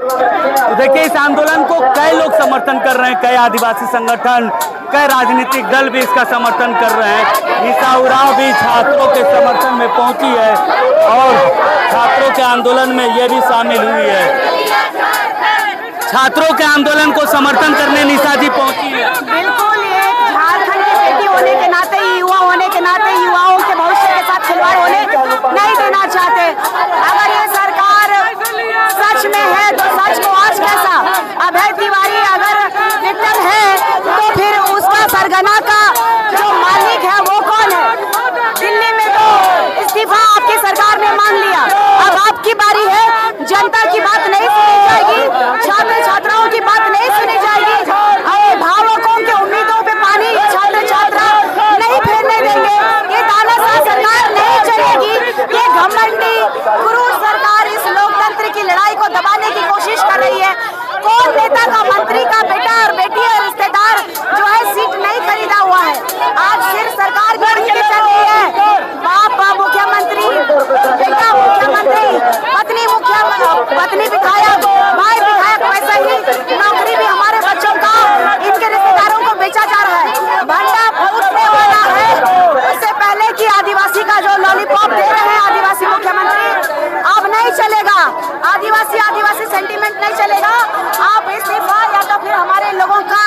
तो देखिए इस आंदोलन को कई लोग समर्थन कर रहे हैं, कई आदिवासी संगठन, कई राजनीतिक दल भी इसका समर्थन कर रहे हैं। निशा उरांव भी छात्रों के समर्थन में पहुंची है और छात्रों के आंदोलन में ये भी शामिल हुई है। छात्रों के आंदोलन को समर्थन करने निशा जी पहुंची है। बिल्कुल, ये झारखंड की बेटी होने के नाते, युवा होने के नाते युवाओं के भविष्य के साथ खिलवाड़ होने नहीं देना चाहते। अगर ये सरकार सच में है तो सच को आज कैसा अभय तिवारी अगर विक्टिम है तो फिर उसका सरगना का जो मालिक है वो कौन है? दिल्ली में तो इस्तीफा आपकी सरकार ने मांग लिया, अब आपकी बारी है। जनता की बात नहीं सुनी जाएगी, छात्र छात्राओं की बात नहीं सुनी जाएगी, भावकों के उम्मीदों पे पानी छात्र छात्रा नहीं फेरने देंगे। ये तानाशाह सरकार नहीं चलेगी। ये घमंडी क्रूर सरकार इस लोकतंत्र की लड़ाई को दबाने की कोशिश कर रही है। कौन नेता का, मंत्री का बेटा और बेटी और रिश्तेदार जो है सीट नहीं खरीदा हुआ है। आज सिर्फ सरकार भी उनकी चल रही है। बाप मुख्यमंत्री, बेटा मुख्यमंत्री, पत्नी विधायक, भाई विधायक, वैसा ही नौकरी भी हमारे बच्चों का इनके रिश्तेदारों को बेचा जा रहा है। भंडा फूटने वाला है। उससे पहले कि आदिवासी का जो लॉलीपॉप दे रहे हैं आदिवासी मुख्यमंत्री, अब नहीं चलेगा। आदिवासी सेंटीमेंट नहीं चलेगा। आप इस्तीफा या तो फिर हमारे लोगों का,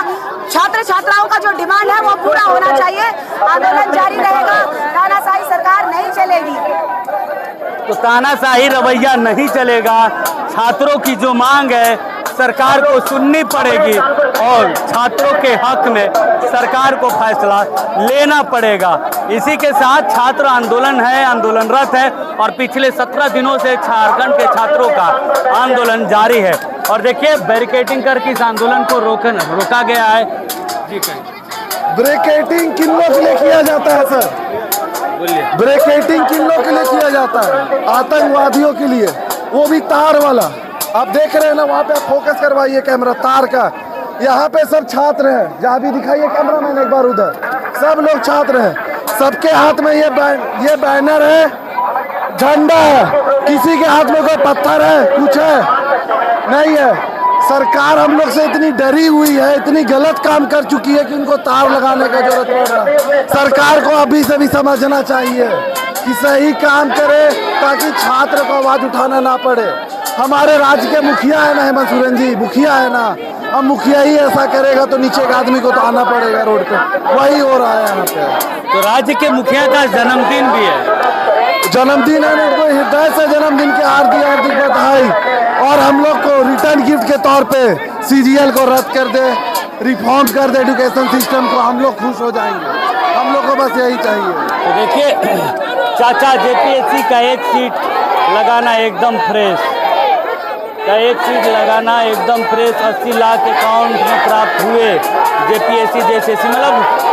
छात्र छात्राओं का जो डिमांड है वो पूरा होना चाहिए। आंदोलन जारी रहेगा, तानाशाही सरकार नहीं चलेगी। तो तानाशाही रवैया नहीं चलेगा। छात्रों की जो मांग है सरकार को सुननी पड़ेगी और छात्रों के हक में सरकार को फैसला लेना पड़ेगा। इसी के साथ छात्र आंदोलन है, आंदोलनरत है और पिछले 17 दिनों से झारखंड के छात्रों का आंदोलन जारी है। और देखिए बैरिकेडिंग करके इस आंदोलन को रोका गया है। जी ब्रेकेटिंग किन लोग के लिए किया जाता है सर? बोलिए। ब्रेकेटिंग किन लोग के लिए किया जाता है? आतंकवादियों के लिए, वो भी तार वाला। आप देख रहे हैं ना, वहाँ पे आप फोकस करवाइए कैमरा तार का। यहाँ पे सब छात्र हैं, जहाँ भी दिखाइए कैमरा मैन एक बार उधर, सब लोग छात्र हैं। सबके हाथ में ये बैनर है, झंडा है। किसी के हाथ में कोई पत्थर है, कुछ है नहीं है। सरकार हम लोग से इतनी डरी हुई है, इतनी गलत काम कर चुकी है कि उनको तार लगाने का जरूरत पड़ रहा है। सरकार को अभी से भी समझना चाहिए कि सही काम करे ताकि छात्र को आवाज उठाना ना पड़े। हमारे राज्य के मुखिया है ना हेमंत सोरेन जी, मुखिया है ना। अब मुखिया ही ऐसा करेगा तो नीचे के आदमी को तो आना पड़ेगा रोड पे। वही हो रहा है यहाँ पे। तो राज्य के मुखिया का जन्मदिन भी है। जन्मदिन है, उनको हृदय से जन्मदिन की हार्दिक बधाई। और हम लोग को रिटर्न गिफ्ट के तौर पे सीजीएल को रद्द कर दे, रिफॉर्म कर दे एजुकेशन सिस्टम को, हम लोग खुश हो जाएंगे। हम लोग को बस यही चाहिए। तो देखिए चाचा, जेपीएससी का एक सीट लगाना एकदम फ्रेश, 80 लाख अकाउंट में प्राप्त हुए जेपीएससी जेएसएससी। मतलब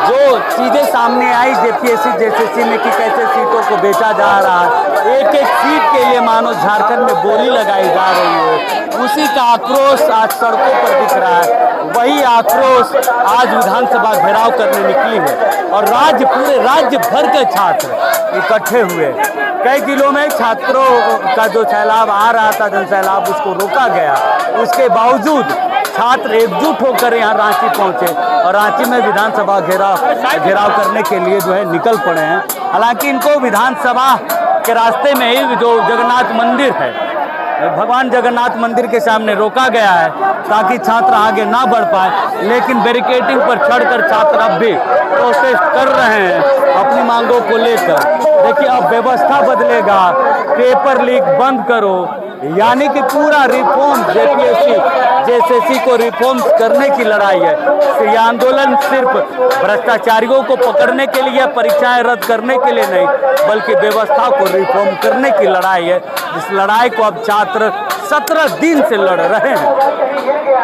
जो चीज़ें सामने आई जेपीएससी जेएसएससी में कि कैसे सीटों को बेचा जा रहा है, एक एक सीट के लिए मानो झारखंड में बोली लगाई जा रही है। उसी का आक्रोश आज सड़कों पर दिख रहा है। वही आक्रोश आज विधानसभा घेराव करने निकली है और पूरे राज्य भर के छात्र इकट्ठे हुए। कई जिलों में छात्रों का जो सैलाब आ रहा था, जन सैलाब, उसको रोका गया। उसके बावजूद छात्र एकजुट होकर यहाँ रांची पहुँचे और रांची में विधानसभा घेराव करने के लिए जो है निकल पड़े हैं। हालांकि इनको विधानसभा के रास्ते में ही जो जगन्नाथ मंदिर है, भगवान जगन्नाथ मंदिर के सामने रोका गया है ताकि छात्र आगे ना बढ़ पाए। लेकिन बैरिकेडिंग पर चढ़कर छात्र अब भी प्रोटेस्ट कर रहे हैं अपनी मांगों को लेकर। देखिए अब व्यवस्था बदलेगा, पेपर लीक बंद करो, यानी कि पूरा रिफॉर्म जेपीएससी जेएसएससी को रिफॉर्म करने की लड़ाई है। तो ये आंदोलन सिर्फ भ्रष्टाचारियों को पकड़ने के लिए, परीक्षाएं रद्द करने के लिए नहीं, बल्कि व्यवस्था को रिफॉर्म करने की लड़ाई है। इस लड़ाई को अब छात्र 17 दिन से लड़ रहे हैं।